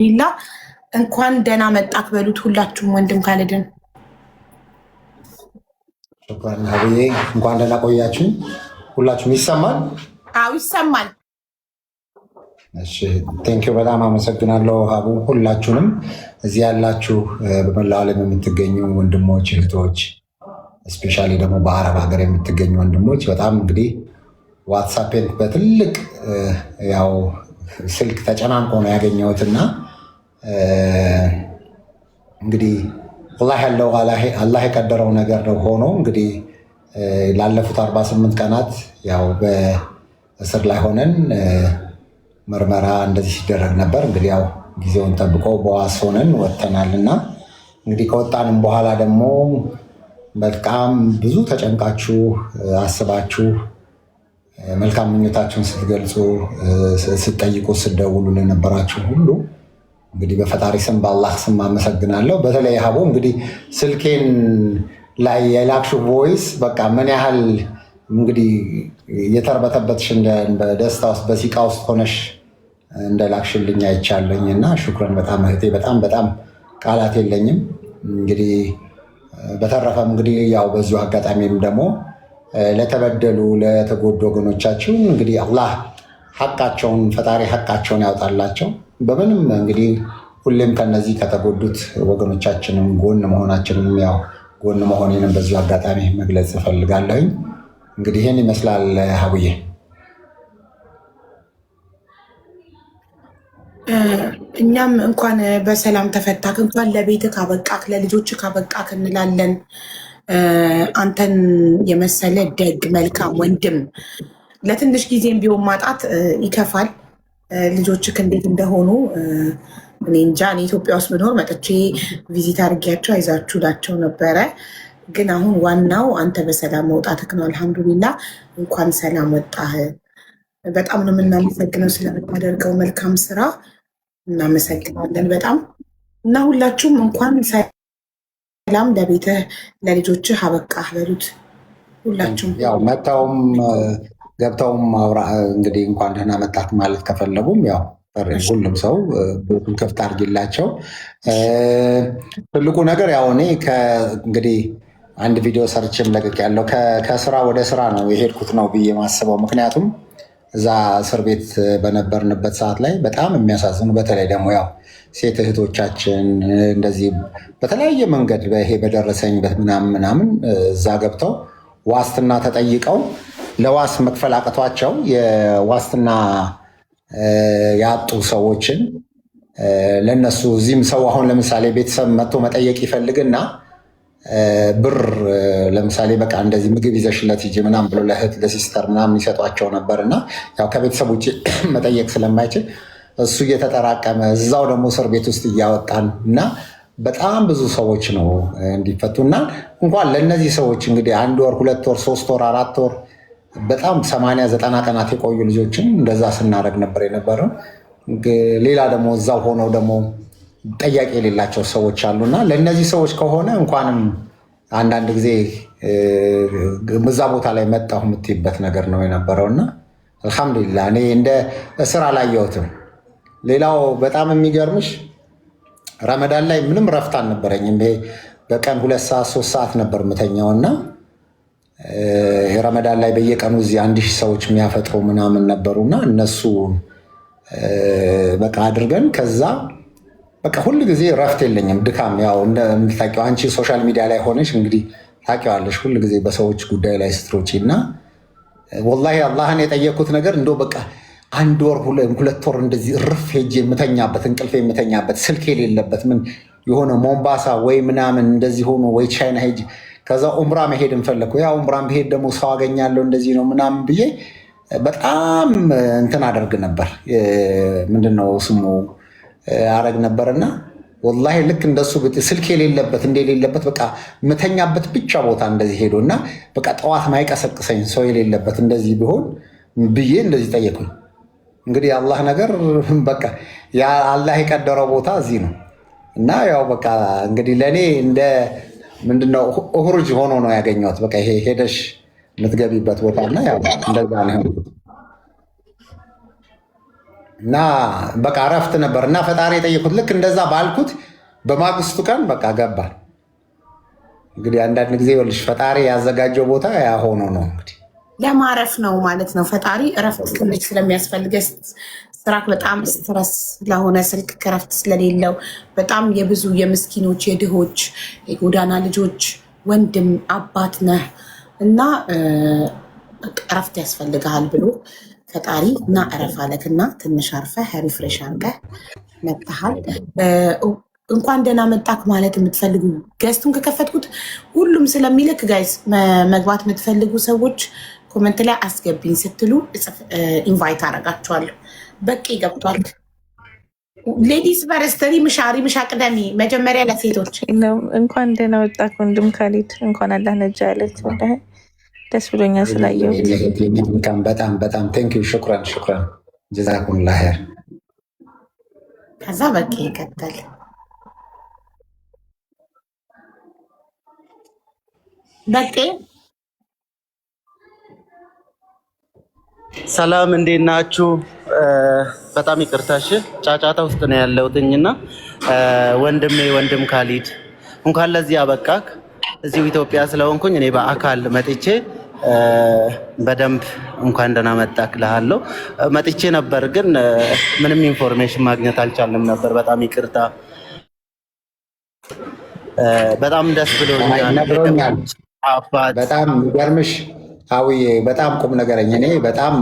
ላ እንኳን ደህና መጣክ በሉት ሁላችሁም። ወንድም ካልድን ሹክራን ሀብዬ፣ እንኳን ደህና ቆያችሁ ሁላችሁም። ይሰማል? አዎ ይሰማል። እሺ ቴንኪው፣ በጣም አመሰግናለሁ ሀቡ። ሁላችሁንም እዚህ ያላችሁ በመላው ዓለም የምትገኙ ወንድሞች እህቶች፣ እስፔሻሊ ደግሞ በአረብ ሀገር የምትገኙ ወንድሞች በጣም እንግዲህ ዋትሳፕን በትልቅ ያው ስልክ ተጨናንቆ ነው ያገኘሁትና እንግዲህ አላህ ያለው አላህ የቀደረው ነገር ነው ሆኖ እንግዲህ ላለፉት 48 ቀናት ያው በእስር ላይ ሆነን ምርመራ እንደዚህ ሲደረግ ነበር። እንግዲህ ያው ጊዜውን ጠብቆ በዋስ ሆነን ወጥተናልና እንግዲህ ከወጣንም በኋላ ደግሞ በጣም ብዙ ተጨንቃችሁ አስባችሁ መልካም ምኞታችሁን ስትገልጹ ስትጠይቁ ስትደውሉ ለነበራችሁ ሁሉ እንግዲህ በፈጣሪ ስም በአላህ ስም አመሰግናለሁ። በተለይ ሀቦ እንግዲህ ስልኬን ላይ የላክሽው ቮይስ በቃ ምን ያህል እንግዲህ የተርበተበትሽ በደስታ ውስጥ በሲቃ ውስጥ ሆነሽ እንደላክሽልኝ አይቻለኝ እና ሹክረን በጣም እህቴ፣ በጣም ቃላት የለኝም። እንግዲህ በተረፈም እንግዲህ ያው በዚሁ አጋጣሚም ደግሞ ለተበደሉ ለተጎዱ ወገኖቻችሁ እንግዲህ አላህ ሐቃቸውን ፈጣሪ ሐቃቸውን ያውጣላቸው። በምንም እንግዲህ ሁሌም ከነዚህ ከተጎዱት ወገኖቻችንም ጎን መሆናችንም ያው ጎን መሆኔንም በዚሁ አጋጣሚ መግለጽ እፈልጋለሁኝ። እንግዲህ ይህን ይመስላል ሀቡዬ። እኛም እንኳን በሰላም ተፈታክ፣ እንኳን ለቤትህ ካበቃክ፣ ለልጆችህ ካበቃክ እንላለን። አንተን የመሰለ ደግ መልካም ወንድም ለትንሽ ጊዜም ቢሆን ማጣት ይከፋል። ልጆችህ እንዴት እንደሆኑ እኔ እንጃ። እኔ ኢትዮጵያ ውስጥ ብኖር መጥቼ ቪዚት አድርጊያቸው አይዛችሁ ላቸው ነበረ። ግን አሁን ዋናው አንተ በሰላም መውጣትክ ነው። አልሐምዱሊላ እንኳን ሰላም ወጣህ። በጣም ነው የምናመሰግነው ስለምታደርገው መልካም ስራ እናመሰግናለን በጣም እና ሁላችሁም እንኳን ሰላም ለቤትህ ለልጆችህ አበቃህ በሉት ሁላችሁም። ያው መጥተውም ገብተውም እንግዲህ እንኳን ደህና መጣት ማለት ከፈለጉም ያው ሁሉም ሰው ቤቱን ክፍት አድርጊላቸው። ትልቁ ነገር ያው እኔ እንግዲህ አንድ ቪዲዮ ሰርችም ለቅቅ ያለው ከስራ ወደ ስራ ነው የሄድኩት ነው ብዬ ማስበው። ምክንያቱም እዛ እስር ቤት በነበርንበት ሰዓት ላይ በጣም የሚያሳዝኑ በተለይ ደግሞ ያው ሴት እህቶቻችን እንደዚህ በተለያየ መንገድ ይሄ በደረሰኝ ምናምን እዛ ገብተው ዋስትና ተጠይቀው ለዋስ መክፈል አቅቷቸው የዋስትና ያጡ ሰዎችን ለነሱ እዚህም ሰው አሁን ለምሳሌ ቤተሰብ መጥቶ መጠየቅ ይፈልግና ብር ለምሳሌ በቃ እንደዚህ ምግብ ይዘሽለት ሂጂ ምናምን ብሎ ለእህት ለሲስተር ምናምን ይሰጧቸው ነበር እና ያው ከቤተሰብ ውጭ መጠየቅ ስለማይችል እሱ እየተጠራቀመ እዛው ደግሞ እስር ቤት ውስጥ እያወጣን እና በጣም ብዙ ሰዎች ነው እንዲፈቱና እንኳን ለእነዚህ ሰዎች እንግዲህ 1 ወር 2 ወር 3 ወር 4 ወር በጣም 80-90 ቀናት የቆዩ ልጆችን እንደዛ ስናደርግ ነበር የነበረው። ሌላ ደግሞ እዛው ሆነው ደግሞ ጠያቂ የሌላቸው ሰዎች አሉና ለእነዚህ ሰዎች ከሆነ እንኳንም አንዳንድ ጊዜ እዛ ቦታ ላይ መጣሁ የምትይበት ነገር ነው የነበረውና አልሐምዱሊላህ እኔ እንደ እስር አላየሁትም። ሌላው በጣም የሚገርምሽ ረመዳን ላይ ምንም ረፍት አልነበረኝም። በቀን 2 ሰዓት 3 ሰዓት ነበር የምተኛውና ረመዳን ላይ በየቀኑ እዚህ 1000 ሰዎች የሚያፈጥሩ ምናምን ነበሩና እነሱ በቃ አድርገን ከዛ በቃ ሁሉ ጊዜ ረፍት የለኝም ድካም። ያው እንደምታውቂው አንቺ ሶሻል ሚዲያ ላይ ሆነሽ እንግዲህ ታውቂዋለሽ ሁሉ ጊዜ በሰዎች ጉዳይ ላይ ስትሮጪ እና ወላሂ አላህን የጠየኩት ነገር እንደው በቃ 1 ወር 2 ወር እንደዚህ እርፍ ሄጄ የምተኛበት እንቅልፍ የምተኛበት ስልክ የሌለበት ምን የሆነ ሞምባሳ ወይ ምናምን እንደዚህ ሆኖ ወይ ቻይና ሄጅ ከዛ ኡምራ መሄድ እንፈለግኩ። ያው ኡምራን ብሄድ ደግሞ ሰው አገኛለሁ እንደዚህ ነው ምናምን ብዬ በጣም እንትን አደርግ ነበር። ምንድነው ስሙ አረግ ነበርና ወላሂ ልክ እንደሱ ስልክ የሌለበት እንደሌለበት በቃ ምተኛበት ብቻ ቦታ እንደዚህ ሄዶ እና በቃ ጠዋት ማይቀሰቅሰኝ ሰው የሌለበት እንደዚህ ቢሆን ብዬ እንደዚህ ጠየቁኝ። እንግዲህ አላህ ነገር በቃ አላህ የቀደረው ቦታ እዚህ ነው እና ያው በቃ እንግዲህ ለእኔ እንደ ምንድነው ኡሁርጅ ሆኖ ነው ያገኘሁት። በቃ ይሄ ሄደሽ የምትገቢበት ቦታ እና ያው እንደዛ ነው። እና በቃ እረፍት ነበር እና ፈጣሪ የጠየኩት ልክ እንደዛ ባልኩት በማግስቱ ቀን በቃ ገባ። እንግዲህ አንዳንድ ጊዜ ይኸውልሽ ፈጣሪ ያዘጋጀው ቦታ ያ ሆኖ ነው እንግዲህ ለማረፍ ነው ማለት ነው። ፈጣሪ እረፍት ትንሽ ስለሚያስፈልገ ስራ በጣም ስትረስ ስለሆነ ስልክ ከረፍት ስለሌለው በጣም የብዙ የምስኪኖች የድሆች የጎዳና ልጆች ወንድም አባት ነህ እና እረፍት ያስፈልግሃል ብሎ ፈጣሪ እና እረፍ አለክና ትንሽ አርፈህ ሪፍሬሽ አድርገህ መጥተሃል። እንኳን ደህና መጣክ ማለት የምትፈልጉ ገስቱን ከከፈትኩት ሁሉም ስለሚልክ ጋይስ መግባት የምትፈልጉ ሰዎች ኮመንት ላይ አስገቢኝ ስትሉ ኢንቫይት አደርጋችኋለሁ። በቂ ገብቷል። ሌዲስ ፈርስት ሪምሻ ቅደሚ መጀመሪያ ለሴቶች እንኳን ደህና ወጣክ ወንድም ካሊድ እንኳን አላህ ነጃ ያለት ደስ ብሎኛል ስላየሁት። በጣም በጣም ቴንኪው ሹክራን ጀዛኩሙላህ ኸይር። ከዛ በቂ ይቀጥል። በቂ ሰላም እንዴት ናችሁ? በጣም ይቅርታሽ ጫጫታ ውስጥ ነው ያለሁትኝና ወንድም ካሊድ እንኳን ለዚህ አበቃክ። እዚሁ ኢትዮጵያ ስለሆንኩኝ እኔ በአካል መጥቼ በደንብ እንኳን ደህና መጣክ እልሃለሁ። መጥቼ ነበር ግን ምንም ኢንፎርሜሽን ማግኘት አልቻልንም ነበር። በጣም ይቅርታ። በጣም ደስ ብሎኛል። በጣም የሚገርምሽ ሀዊዬ በጣም ቁም ነገረኝ። እኔ በጣም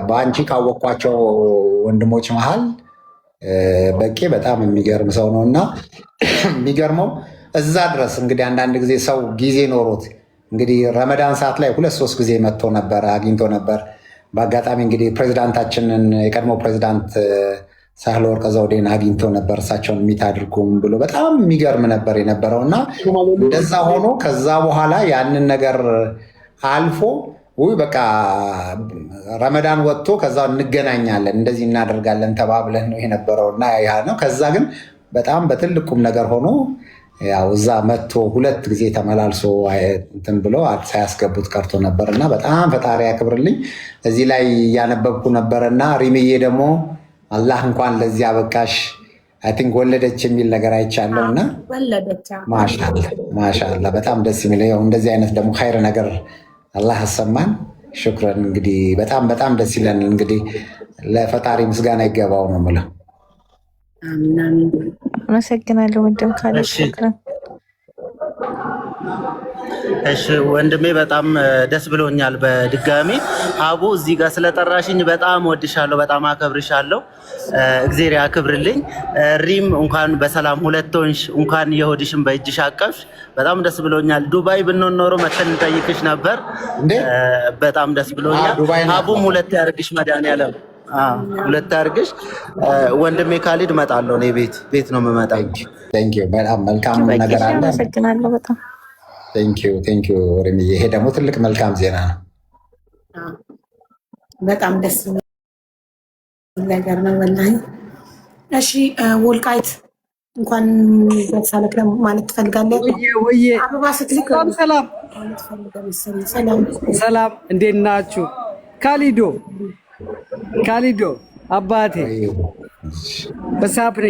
በአንቺ ካወቅኳቸው ወንድሞች መሀል በቄ በጣም የሚገርም ሰው ነው እና የሚገርመው እዛ ድረስ እንግዲህ አንዳንድ ጊዜ ሰው ጊዜ ኖሮት እንግዲህ ረመዳን ሰዓት ላይ 2-3 ጊዜ መጥቶ ነበር አግኝቶ ነበር። በአጋጣሚ እንግዲህ ፕሬዚዳንታችንን የቀድሞ ፕሬዚዳንት ሳህለወርቅ ዘውዴን አግኝቶ ነበር። እሳቸውን ሚት አድርጉም ብሎ በጣም የሚገርም ነበር የነበረው እና እንደዛ ሆኖ ከዛ በኋላ ያንን ነገር አልፎ በቃ ረመዳን ወጥቶ ከዛ እንገናኛለን እንደዚህ እናደርጋለን ተባብለን ነው የነበረው እና ያ ነው። ከዛ ግን በጣም በትልቁም ነገር ሆኖ ያው እዛ መጥቶ 2 ጊዜ ተመላልሶ እንትን ብሎ ሳያስገቡት ቀርቶ ነበር እና በጣም ፈጣሪ ያክብርልኝ። እዚህ ላይ እያነበብኩ ነበር እና ሪምዬ ደግሞ አላህ እንኳን ለዚህ አበቃሽ አይ ቲንክ ወለደች የሚል ነገር አይቻለሁ እና ማሻአላህ በጣም ደስ የሚለው እንደዚህ አይነት ደግሞ ኸይር ነገር አላህ አሰማን። ሽክረን እንግዲህ በጣም ደስ ይለን። እንግዲህ ለፈጣሪ ምስጋና ይገባው ነው የምለው። አመሰግናለሁ ወንድም ካሊድ ሽክረን። እሺ ወንድሜ በጣም ደስ ብሎኛል። በድጋሚ ሀቡ እዚህ ጋር ስለጠራሽኝ በጣም ወድሻለሁ፣ በጣም አከብርሻለሁ። እግዜር ያክብርልኝ። ሪም እንኳን በሰላም 2 ሆንሽ፣ እንኳን የሆድሽን በእጅሽ አቀፍሽ። በጣም ደስ ብሎኛል። ዱባይ ብንሆን ኖሮ መተን እንጠይቅሽ ነበር። በጣም ደስ ብሎኛል። ሀቡም 2 ያርግሽ መድኃኒዓለም 2 ያርግሽ። ወንድሜ ካሊድ እመጣለሁ። እኔ ቤት ነው የምመጣው። በጣም መልካም ነገር አለ። አመሰግናለሁ በጣም ቴንኪው ሪምዬ። ይሄ ደግሞ ትልቅ መልካም ዜና ነው። በጣም ደስ ነገር ነው ወላሂ። እሺ ወልቃይት እንኳን ደስ አለህ ማለት ትፈልጋለህ? አበባ ስትልክ ሰላም እንዴት ናችሁ? ካሊዶ አባቴ በሳፕሪ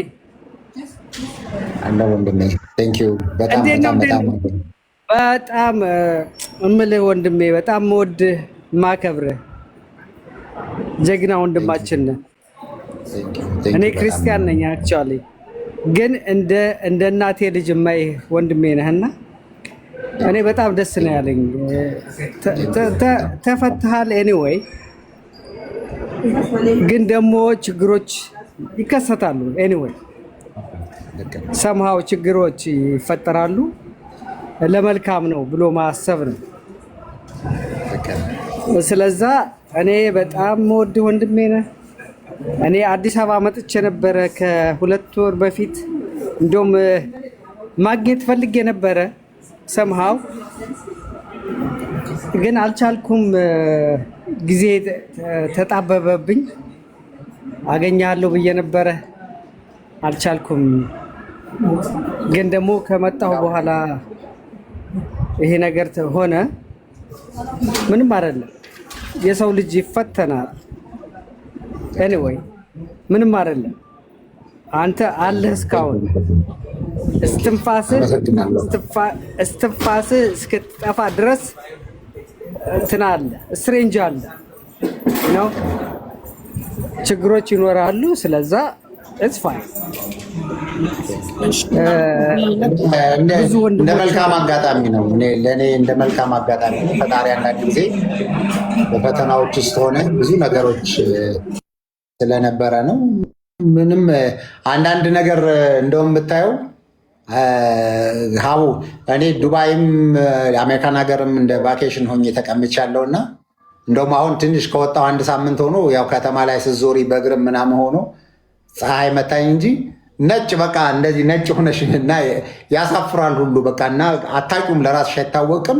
አለ ወንድሜ። ቴንኪው በጣም እምልህ ወንድሜ፣ በጣም የምወድህ የማከብርህ ጀግና ወንድማችን ነህ። እኔ ክርስቲያን ነኝ አክቹዋሊ፣ ግን እንደ እናቴ ልጅ የማይህ ወንድሜ ነህና እኔ በጣም ደስ ነው ያለኝ። ተፈትሃል። ኤኒዌይ ግን ደግሞ ችግሮች ይከሰታሉ። ኤኒዌይ ሰምሃው ችግሮች ይፈጠራሉ። ለመልካም ነው ብሎ ማሰብ ነው። ስለዛ እኔ በጣም ወድ ወንድሜ ነህ። እኔ አዲስ አበባ መጥቼ ነበረ ከ2 ወር በፊት። እንደውም ማግኘት ፈልጌ ነበረ ሰምሃው ግን አልቻልኩም። ጊዜ ተጣበበብኝ። አገኛለሁ ብዬ ነበረ አልቻልኩም። ግን ደግሞ ከመጣሁ በኋላ ይሄ ነገር ሆነ። ምንም አይደለም፣ የሰው ልጅ ይፈተናል። ኤኒዌይ ምንም አይደለም። አንተ አለህ እስካሁን እስትንፋስህ እስክትጠፋ ድረስ እንትን አለ፣ ስትሬንጅ አለ ነው። ችግሮች ይኖራሉ። ስለዛ እጽፋል እንደ መልካም አጋጣሚ ነው። ለእኔ እንደ መልካም አጋጣሚ ነው። ፈጣሪ አንዳንድ ጊዜ በፈተናዎች ውስጥ ሆነ ብዙ ነገሮች ስለነበረ ነው። ምንም አንዳንድ ነገር እንደውም ብታየው ሀቡ እኔ ዱባይም አሜሪካን ሀገርም እንደ ቫኬሽን ሆኜ ተቀምቻለሁ እና እንደውም አሁን ትንሽ ከወጣሁ 1 ሳምንት ሆኖ ያው ከተማ ላይ ስዞሪ በእግርም ምናምን ሆኖ ፀሐይ መታኝ እንጂ ነጭ በቃ እንደዚህ ነጭ ሆነሽ እና ያሳፍራል ሁሉ በቃ እና አታውቂውም፣ ለራስሽ አይታወቅም።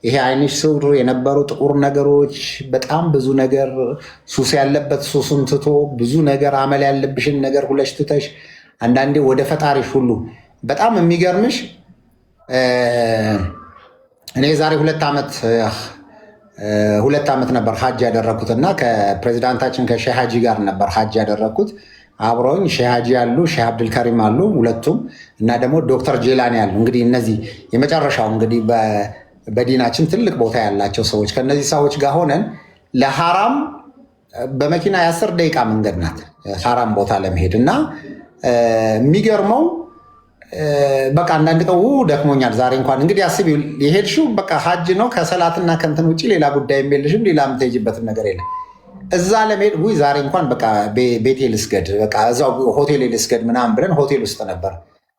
ይሄ አይንሽ ስር የነበሩ ጥቁር ነገሮች በጣም ብዙ ነገር ሱስ ያለበት ሱሱን ትቶ ብዙ ነገር አመል ያለብሽን ነገር ሁለሽ ትተሽ አንዳንዴ ወደ ፈጣሪሽ ሁሉ በጣም የሚገርምሽ እኔ ዛሬ 2 ዓመት ነበር ሀጅ ያደረግኩት እና ከፕሬዚዳንታችን ከሼህ ሀጂ ጋር ነበር ሀጅ ያደረግኩት። አብረውኝ ሼህ ሀጂ አሉ፣ ሼህ አብዱልከሪም አሉ ሁለቱም እና ደግሞ ዶክተር ጄላኒ አሉ። እንግዲህ እነዚህ የመጨረሻው እንግዲህ በዲናችን ትልቅ ቦታ ያላቸው ሰዎች ከነዚህ ሰዎች ጋር ሆነን ለሐራም በመኪና የ10 ደቂቃ መንገድ ናት ሐራም ቦታ ለመሄድ እና የሚገርመው በቃ አንዳንድ ቀው ደክሞኛል ዛሬ እንኳን እንግዲህ አስቢ የሄድሽው በቃ ሀጅ ነው ከሰላትና ከንትን ውጭ ሌላ ጉዳይ የለሽም፣ ሌላ የምትሄጂበትም ነገር የለም። እዛ ለመሄድ ዛሬ እንኳን በቃ ቤቴ ልስገድ በቃ እዛው ሆቴል ልስገድ ምናምን ብለን ሆቴል ውስጥ ነበር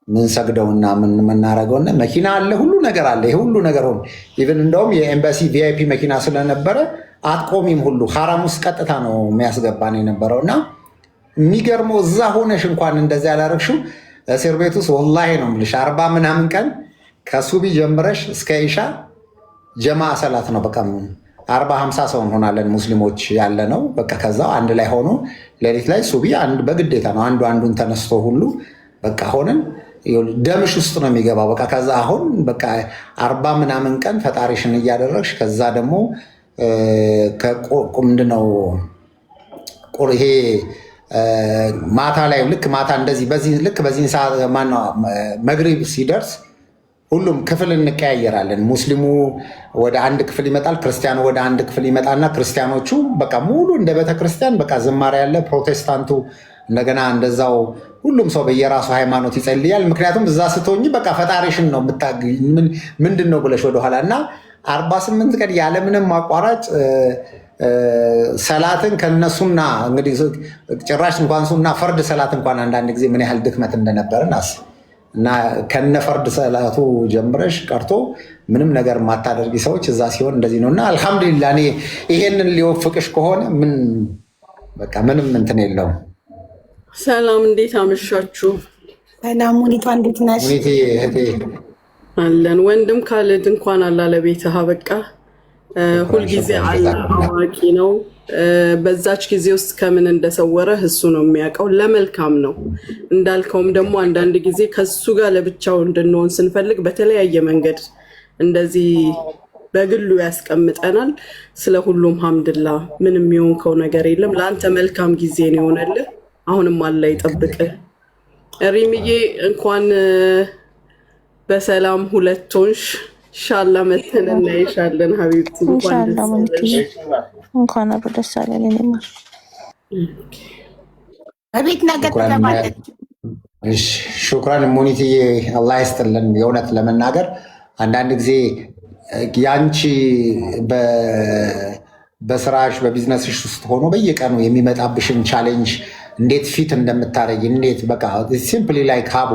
ምንሰግደውና ምናረገውና መኪና አለ፣ ሁሉ ነገር አለ። ይሄ ሁሉ ነገር ሆኖ ኢቭን እንደውም የኤምባሲ ቪአይፒ መኪና ስለነበረ አትቆሚም፣ ሁሉ ሐራም ውስጥ ቀጥታ ነው የሚያስገባን የነበረውና የሚገርመው እዛ ሆነሽ እንኳን እንደዛ ያላረግሽው እስር ቤት ውስጥ ወላሂ ነው የምልሽ 40 ምናምን ቀን ከሱቢ ጀምረሽ እስከ ኢሻ ጀማ ሰላት ነው በቃ 40-50 ሰው እንሆናለን ሙስሊሞች ያለ ነው። በቃ ከዛው አንድ ላይ ሆኖ ሌሊት ላይ ሱቢ በግዴታ ነው አንዱ አንዱን ተነስቶ ሁሉ በቃ ሆነን ደምሽ ውስጥ ነው የሚገባው። በቃ ከዛ አሁን በቃ 40 ምናምን ቀን ፈጣሪሽን እያደረግሽ ከዛ ደግሞ ምንድነው ይሄ ማታ ላይ ልክ ማታ እንደዚህ በዚህ ሰዓት ማነው መግሪብ ሲደርስ ሁሉም ክፍል እንቀያየራለን። ሙስሊሙ ወደ አንድ ክፍል ይመጣል፣ ክርስቲያኑ ወደ አንድ ክፍል ይመጣና ክርስቲያኖቹ በቃ ሙሉ እንደ ቤተክርስቲያን በቃ ዝማሬ ያለ፣ ፕሮቴስታንቱ እንደገና እንደዛው ሁሉም ሰው በየራሱ ሃይማኖት ይጸልያል። ምክንያቱም እዛ ስትሆኝ በቃ ፈጣሪሽን ነው ምንድን ነው ብለሽ ወደኋላ እና 48 ቀን ያለምንም ማቋራጭ ሰላትን ከነሱና እንግዲህ ጭራሽ እንኳን ሱና ፈርድ ሰላት እንኳን አንዳንድ ጊዜ ምን ያህል ድክመት እንደነበረን እና ከነፈርድ ሰላቱ ጀምረሽ ቀርቶ ምንም ነገር የማታደርጊ ሰዎች እዛ ሲሆን እንደዚህ ነው እና አልሐምዱሊላህ እኔ ይሄንን ሊወፍቅሽ ከሆነ በቃ ምንም እንትን የለውም። ሰላም፣ እንዴት አመሻችሁ? ሰላም ሙኒቷ፣ እንዴት ነሽ? ሙኒቴ እህቴ አለን። ወንድም ካለድ እንኳን አላ ለቤትህ አበቃ። ሁልጊዜ አዋቂ ነው። በዛች ጊዜ ውስጥ ከምን እንደሰወረህ እሱ ነው የሚያውቀው። ለመልካም ነው እንዳልከውም ደግሞ አንዳንድ ጊዜ ከሱ ጋር ለብቻው እንድንሆን ስንፈልግ በተለያየ መንገድ እንደዚህ በግሉ ያስቀምጠናል። ስለ ሁሉም ሐምድላ ምንም የሆንከው ነገር የለም። ለአንተ መልካም ጊዜ ነው የሆነልህ። አሁንም አላ ይጠብቅህ። ሪምዬ እንኳን በሰላም ሁለት ሆንሽ። ኢንሻአላ መተን እናይሻለን ሀቢብቲ። እንኳን አብሮ ደስ አለን። እኔማ አቤት ነገር ተባለ። ሹክራን ሙኒትዬ፣ አላህ ይስጥልን። የእውነት ለመናገር አንዳንድ ጊዜ ያንቺ በስራሽ በቢዝነስሽ ውስጥ ሆኖ በየቀኑ የሚመጣብሽን ቻሌንጅ እንዴት ፊት እንደምታረጊ እንዴት በቃ ሲምፕሊ ላይ ካቡ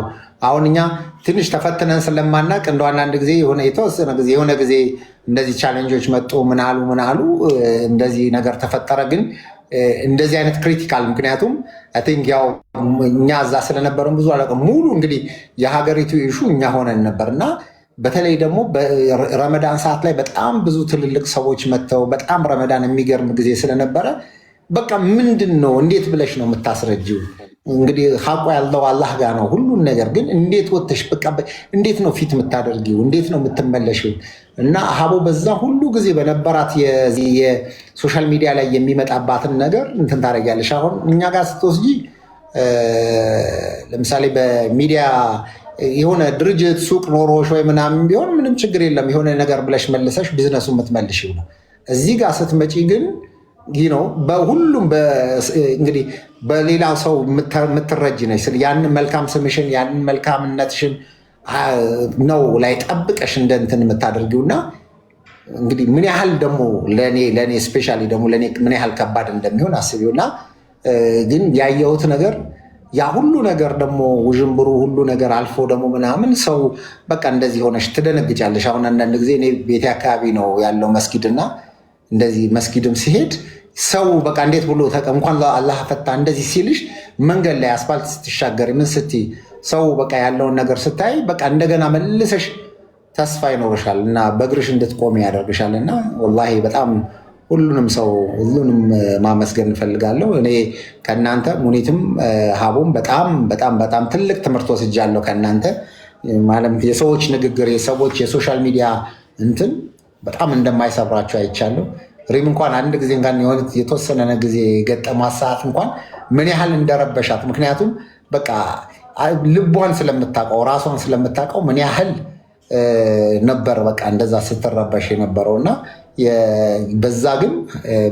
አሁን እኛ ትንሽ ተፈትነን ስለማናቅ እንደ አንዳንድ ጊዜ የተወሰነ ጊዜ የሆነ ጊዜ እንደዚህ ቻሌንጆች መጡ ምናሉ እንደዚህ ነገር ተፈጠረ። ግን እንደዚህ አይነት ክሪቲካል ምክንያቱም ቲንክ ያው እኛ እዛ ስለነበረን ብዙ አላውቅም። ሙሉ እንግዲህ የሀገሪቱ ኢሹ እኛ ሆነን ነበር እና በተለይ ደግሞ በረመዳን ሰዓት ላይ በጣም ብዙ ትልልቅ ሰዎች መጥተው በጣም ረመዳን የሚገርም ጊዜ ስለነበረ በቃ ምንድን ነው እንዴት ብለሽ ነው የምታስረጂው? እንግዲህ ሀቁ ያለው አላህ ጋር ነው ሁሉን ነገር። ግን እንዴት ወጥተሽ በቃ እንዴት ነው ፊት የምታደርጊው? እንዴት ነው የምትመለሽው? እና ሀቦ በዛ ሁሉ ጊዜ በነበራት የሶሻል ሚዲያ ላይ የሚመጣባትን ነገር እንትን ታደርጊያለሽ። አሁን እኛ ጋር ስትወስጂ ለምሳሌ በሚዲያ የሆነ ድርጅት ሱቅ ኖሮሽ ወይ ምናምን ቢሆን ምንም ችግር የለም፣ የሆነ ነገር ብለሽ መልሰሽ ቢዝነሱ የምትመልሽው ነው። እዚህ ጋር ስትመጪ ግን ይህ ነው በሁሉም እንግዲህ በሌላ ሰው የምትረጅ ነች። ያንን መልካም ስምሽን ያንን መልካምነትሽን ነው ላይ ጠብቀሽ እንደ እንትን የምታደርጊው እና እንግዲህ ምን ያህል ደግሞ ለእኔ ስፔሻሊ ደግሞ ለእኔ ምን ያህል ከባድ እንደሚሆን አስቢው። እና ግን ያየሁት ነገር ያ ሁሉ ነገር ደግሞ ውዥንብሩ ሁሉ ነገር አልፎ ደግሞ ምናምን ሰው በቃ እንደዚህ ሆነሽ ትደነግጫለሽ። አሁን አንዳንድ ጊዜ እኔ ቤቴ አካባቢ ነው ያለው መስጊድና እንደዚህ መስጊድም ሲሄድ ሰው በቃ እንዴት ብሎ እንኳን አላህ ፈታ እንደዚህ ሲልሽ መንገድ ላይ አስፋልት ስትሻገር ምን ስትይ ሰው በቃ ያለውን ነገር ስታይ በቃ እንደገና መልሰሽ ተስፋ ይኖርሻል እና በእግርሽ እንድትቆሚ ያደርግሻል። እና ወላሂ በጣም ሁሉንም ማመስገን እንፈልጋለሁ። እኔ ከእናንተ ሙኒትም ሀቡም በጣም በጣም በጣም ትልቅ ትምህርት ወስጃለሁ ከእናንተ ማለት የሰዎች ንግግር የሰዎች የሶሻል ሚዲያ እንትን በጣም እንደማይሰብራቸው አይቻለሁ። ሪም እንኳን አንድ ጊዜ እንኳን የተወሰነ ጊዜ የገጠማት ሰዓት እንኳን ምን ያህል እንደረበሻት፣ ምክንያቱም በቃ ልቧን ስለምታውቀው ራሷን ስለምታውቀው ምን ያህል ነበር በቃ እንደዛ ስትረበሽ የነበረው እና በዛ ግን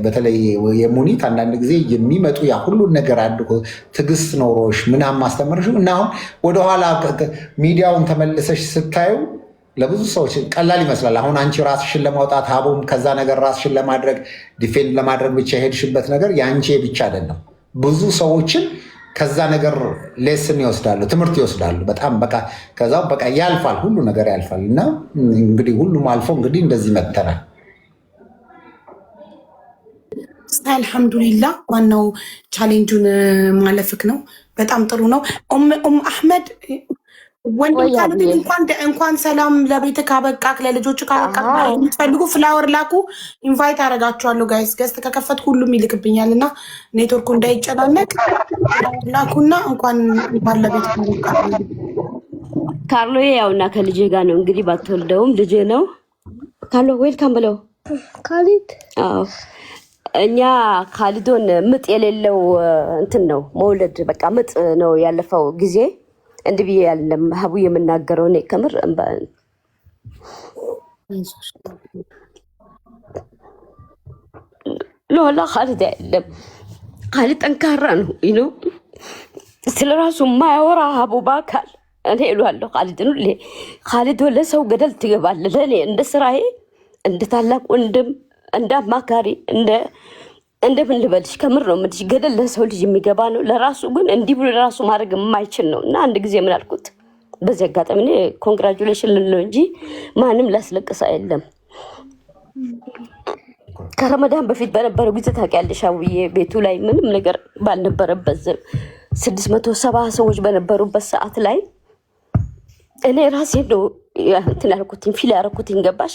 በተለይ የሙኒት አንዳንድ ጊዜ የሚመጡ ያ ሁሉን ነገር አድርጎ ትዕግስት ኖሮሽ ምናምን ማስተምርሽ እና አሁን ወደኋላ ሚዲያውን ተመልሰሽ ስታዩ ለብዙ ሰዎች ቀላል ይመስላል። አሁን አንቺ ራስሽን ለማውጣት ሀቡም ከዛ ነገር ራስሽን ለማድረግ ዲፌንድ ለማድረግ ብቻ የሄድሽበት ነገር የአንቺ ብቻ አይደለም። ብዙ ሰዎችን ከዛ ነገር ሌስን ይወስዳሉ፣ ትምህርት ይወስዳሉ። በጣም በቃ ከዛው በቃ ያልፋል፣ ሁሉ ነገር ያልፋል እና እንግዲህ ሁሉም አልፎ እንግዲህ እንደዚህ መጥተናል። አልሐምዱሊላህ ዋናው ቻሌንጁን ማለፍክ ነው። በጣም ጥሩ ነው። አህመድ ወንድም ካሉት እንኳን ሰላም ለቤት ካበቃክ ለልጆች ካበቃክ የምትፈልጉ ፍላወር ላኩ። ኢንቫይት አደርጋችኋለሁ ጋይስ። ገዝት ከከፈትኩ ሁሉም ይልክብኛል እና ኔትወርኩ እንዳይጨናነቅ ላኩና እንኳን ለቤት ካበቃክ። ካርሎ ያውና ከልጄ ጋር ነው እንግዲህ ባትወልደውም ልጄ ነው። ካርሎ ዌልካም ብለው ካሊድ እኛ ካሊዶን ምጥ የሌለው እንትን ነው መውለድ በቃ ምጥ ነው ያለፈው ጊዜ እንዲህ ብዬ ያለም ሀቡ የምናገረው እኔ ከምር እንባ ሎላ ካሊድ አይደለም ካሊድ ጠንካራ ነው ነው ስለራሱ ማያወራ ሀቡ ባካል እኔ እሏለሁ ካሊድን ሁሌ ካሊድ ለሰው ገደል ትገባለህ። ለእኔ እንደ ስራዬ እንደ ታላቅ ወንድም እንደ አማካሪ እንደ ምን ልበልሽ ከምር ነው የምልሽ። ገደል ለሰው ልጅ የሚገባ ነው፣ ለራሱ ግን እንዲህ ብሎ ለራሱ ማድረግ የማይችል ነው። እና አንድ ጊዜ ምን አልኩት በዚህ አጋጣሚ እኔ ኮንግራጁሌሽን ልለው እንጂ ማንም ላስለቅስ አይደለም። ከረመዳን በፊት በነበረው ጊዜ ታውቂያለሽ አውዬ ቤቱ ላይ ምንም ነገር ባልነበረበት 670 ሰዎች በነበሩበት ሰዓት ላይ እኔ ራሴ ነው እንትን ያልኩትኝ ፊል ያደረኩትኝ ገባሽ።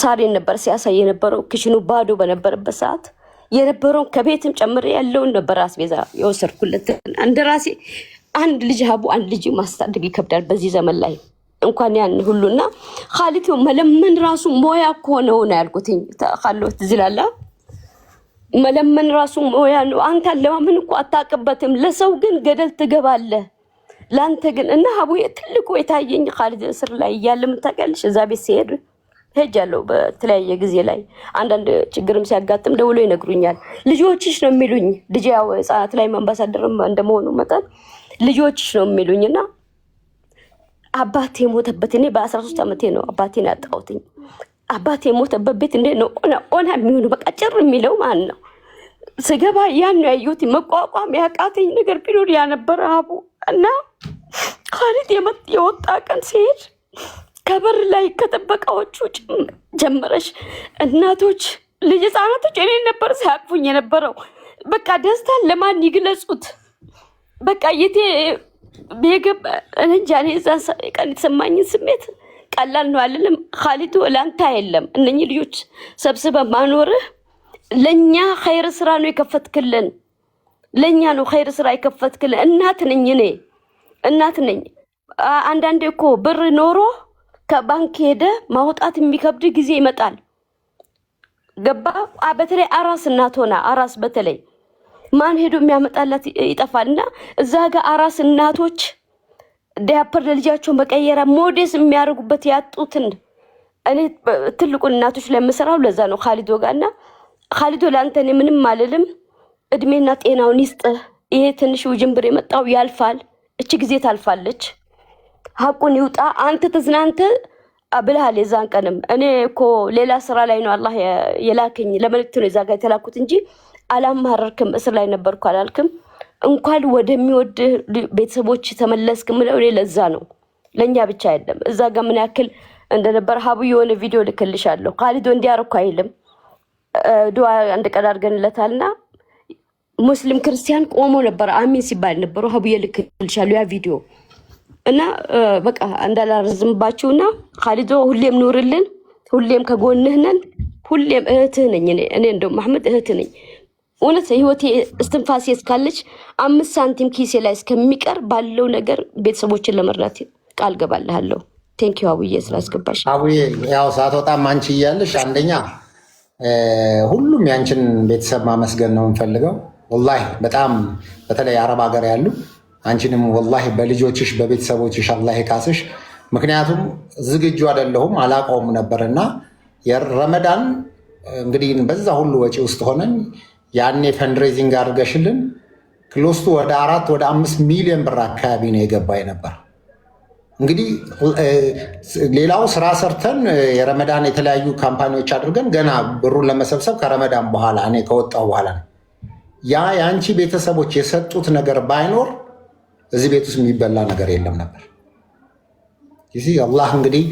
ሳሬን ነበር ሲያሳይ የነበረው ክሽኑ ባዶ በነበረበት ሰዓት የነበረውን ከቤትም ጨምሬ ያለውን ነበር አስቤዛ የወሰድኩለት። እንደ ራሴ አንድ ልጅ ሀቡ አንድ ልጅ ማስታደግ ይከብዳል በዚህ ዘመን ላይ እንኳን ያን ሁሉና ካሊት መለመን ራሱ ሞያ እኮ ነው ያልኩትኝ። ካሎት ዝላላ መለመን ራሱ ሞያ ነው። አንተ ለማመን እኮ አታውቅበትም፣ ለሰው ግን ገደል ትገባለህ። ለአንተ ግን እና ሀቡ ትልቁ የታየኝ ካሊድ እስር ላይ እያለ የምታውቂያለሽ እዛ ቤት ሲሄድ ሄጃለሁ በተለያየ ጊዜ ላይ አንዳንድ ችግርም ሲያጋጥም ደውሎ ይነግሩኛል። ልጆችሽ ነው የሚሉኝ። ልጅ ያው ህጻናት ላይ አምባሳደርም እንደመሆኑ መጠን ልጆችሽ ነው የሚሉኝና አባቴ የሞተበት እኔ በ13 ዓመቴ ነው አባቴን ያጣሁትኝ። አባቴ የሞተበት ቤት እንዴት ነው ኦና የሚሆኑ በቃ ጭር የሚለው ማን ነው? ስገባ ያን ነው ያየሁት። መቋቋም ያቃተኝ ነገር ቢኖር ያነበረ ሀቡ እና ካሊድ የወጣ ቀን ሲሄድ ከበር ላይ ከጥበቃዎቹ ጀመረሽ እናቶች ልጅ ህጻናቶች እኔ ነበር ሲያቅፉኝ የነበረው። በቃ ደስታን ለማን ይግለጹት? በቃ የቴ ቤገብ እንጃ እኔ እዛ ቀን የተሰማኝን ስሜት ቀላል ነው አልልም። ካሊድ ላንተ የለም እነኚህ ልጆች ሰብስበ ማኖርህ ለእኛ ኸይር ስራ ነው የከፈትክልን። ለኛ ነው ኸይር ስራ ይከፈትክልን። እናት ነኝ እኔ እናት ነኝ። አንዳንዴ እኮ ብር ኖሮ ከባንክ ሄደ ማውጣት የሚከብድ ጊዜ ይመጣል። ገባ በተለይ አራስ እናት ሆና አራስ በተለይ ማን ሄዶ የሚያመጣላት ይጠፋልና እዛ ጋር አራስ እናቶች ዳያፐር ለልጃቸው መቀየራ ሞዴስ የሚያደርጉበት ያጡትን እኔ ትልቁን እናቶች ለምሰራው ለዛ ነው ካሊዶ ጋርና ካሊዶ ላንተ እኔ ምንም አልልም። እድሜና ጤናውን ይስጥ። ይሄ ትንሽ ውጅንብር የመጣው ያልፋል። እቺ ጊዜ ታልፋለች። ሐቁን ይውጣ። አንተ ተዝናንተ ብለሃል። የዛን ቀንም እኔ እኮ ሌላ ስራ ላይ ነው አላህ የላከኝ ለመልእክት ነው እዛ ጋር የተላኩት እንጂ አላማረርክም። እስር ላይ ነበርኩ አላልክም። እንኳን ወደሚወድ ቤተሰቦች ተመለስክ ምለው እኔ ለዛ ነው ለኛ ብቻ አይደለም። እዛ ጋር ምን ያክል እንደነበር ሀቡ የሆነ ቪዲዮ ልክልሻለሁ። ካሊዶ እንዲያረኩ አይልም ዱዓ አንድ ቀን አድርገንለታልና ሙስሊም ክርስቲያን ቆሞ ነበር አሚን ሲባል ነበር። ሀቡ ልክልሻለሁ ያ ቪዲዮ እና በቃ እንዳላረዝምባችሁና ካሊዶ ሁሌም ኑርልን፣ ሁሌም ከጎንህ ነን፣ ሁሌም እህትህ ነኝ እኔ እንደው መሐመድ እህትህ ነኝ። እውነት ህይወቴ እስትንፋሴ እስካለች 5 ሳንቲም ኪሴ ላይ እስከሚቀር ባለው ነገር ቤተሰቦችን ለመርዳት ቃል ገባልሃለሁ። ቴንክ ዩ አቡዬ ስላስገባሽ። አቡዬ ያው ሳትወጣም አንቺ እያለሽ አንደኛ ሁሉም ያንቺን ቤተሰብ ማመስገን ነው የምፈልገው። ወላሂ በጣም በተለይ አረብ ሀገር ያሉ አንቺንም ወላሂ በልጆችሽ በቤተሰቦችሽ አላህ ይካስሽ። ምክንያቱም ዝግጁ አይደለሁም አላውቀውም ነበርና የረመዳን እንግዲህ በዛ ሁሉ ወጪ ውስጥ ሆነን ያኔ ፈንድሬዚንግ አድርገሽልን ክሎስቱ ወደ 4 ወደ 5 ሚሊዮን ብር አካባቢ ነው የገባኝ ነበር። እንግዲህ ሌላው ስራ ሰርተን የረመዳን የተለያዩ ካምፓኒዎች አድርገን ገና ብሩን ለመሰብሰብ ከረመዳን በኋላ እኔ ከወጣሁ በኋላ ነው። ያ የአንቺ ቤተሰቦች የሰጡት ነገር ባይኖር እዚህ ቤት ውስጥ የሚበላ ነገር የለም ነበር። ይህ አላህ እንግዲህ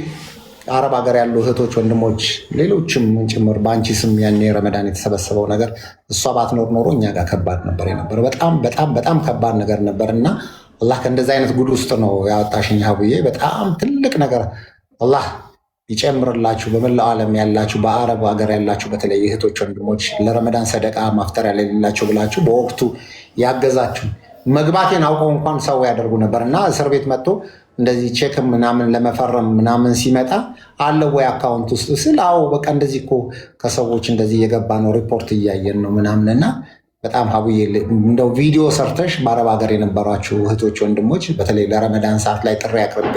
አረብ ሀገር ያሉ እህቶች ወንድሞች፣ ሌሎችም ጭምር በአንቺ ስም ያኔ ረመዳን የተሰበሰበው ነገር እሷ ባትኖር ኖሮ እኛ ጋር ከባድ ነበር የነበረ። በጣም በጣም በጣም ከባድ ነገር ነበር እና አላህ ከእንደዚህ አይነት ጉድ ውስጥ ነው ያወጣሽኝ ሀቡዬ። በጣም ትልቅ ነገር አላህ ይጨምርላችሁ። በመላው ዓለም ያላችሁ በአረብ ሀገር ያላችሁ በተለይ እህቶች ወንድሞች ለረመዳን ሰደቃ ማፍጠሪያ የሌላቸው ብላችሁ በወቅቱ ያገዛችሁ መግባቴን አውቀው እንኳን ሰው ያደርጉ ነበር እና እስር ቤት መጥቶ እንደዚህ ቼክ ምናምን ለመፈረም ምናምን ሲመጣ አለ ወይ አካውንት ውስጥ ስል አዎ በቃ እንደዚህ እኮ ከሰዎች እንደዚህ የገባ ነው ሪፖርት እያየን ነው ምናምን እና በጣም ሀቡዬ እንደው ቪዲዮ ሰርተሽ በአረብ ሀገር የነበሯችሁ እህቶች ወንድሞች በተለይ ለረመዳን ሰዓት ላይ ጥሪ አቅርቤ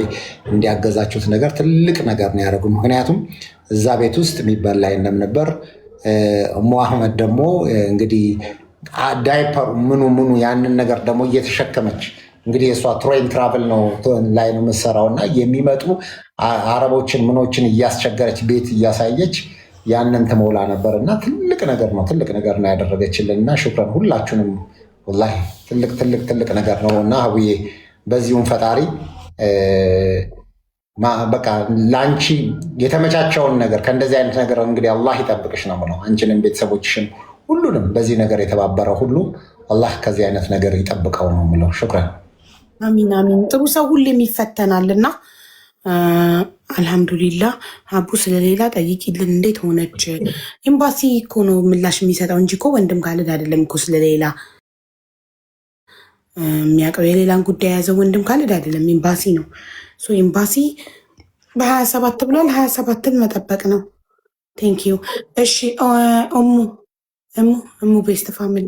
እንዲያገዛችሁት ነገር ትልቅ ነገር ነው ያደረጉ። ምክንያቱም እዛ ቤት ውስጥ የሚበላ የለም ነበር። እሙ አህመድ ደግሞ እንግዲህ ዳይፐሩ ምኑ ያንን ነገር ደግሞ እየተሸከመች እንግዲህ የእሷ ትሬን ትራቭል ነው ላይ ነው የምትሰራው እና የሚመጡ አረቦችን ምኖችን እያስቸገረች ቤት እያሳየች ያንን ትሞላ ነበር እና ትልቅ ነገር ነው ያደረገችልን እና ሹክረን ሁላችሁንም ወላሂ ትልቅ ነገር ነው እና ሀቡዬ በዚሁም ፈጣሪ በቃ ለአንቺ የተመቻቸውን ነገር ከእንደዚህ አይነት ነገር እንግዲህ አላህ ይጠብቅሽ ነው የምለው። አንቺንም ቤተሰቦችሽን ሁሉንም በዚህ ነገር የተባበረ ሁሉ አላህ ከዚህ አይነት ነገር ይጠብቀው ነው የምለው። ሹክረን። አሚን አሚን። ጥሩ ሰው ሁሌም ይፈተናል እና አልሐምዱሊላ። አቡ ስለሌላ ጠይቂልን እንዴት ሆነች? ኤምባሲ እኮ ነው ምላሽ የሚሰጠው እንጂ እኮ ወንድም ካለድ አይደለም እኮ ስለሌላ የሚያውቀው። የሌላን ጉዳይ የያዘው ወንድም ካለድ አይደለም ኤምባሲ ነው። ኤምባሲ በ27 ብሏል። 27ን መጠበቅ ነው። ቴንኪዩ። እሺ እሙ ቤስት ፋሚሊ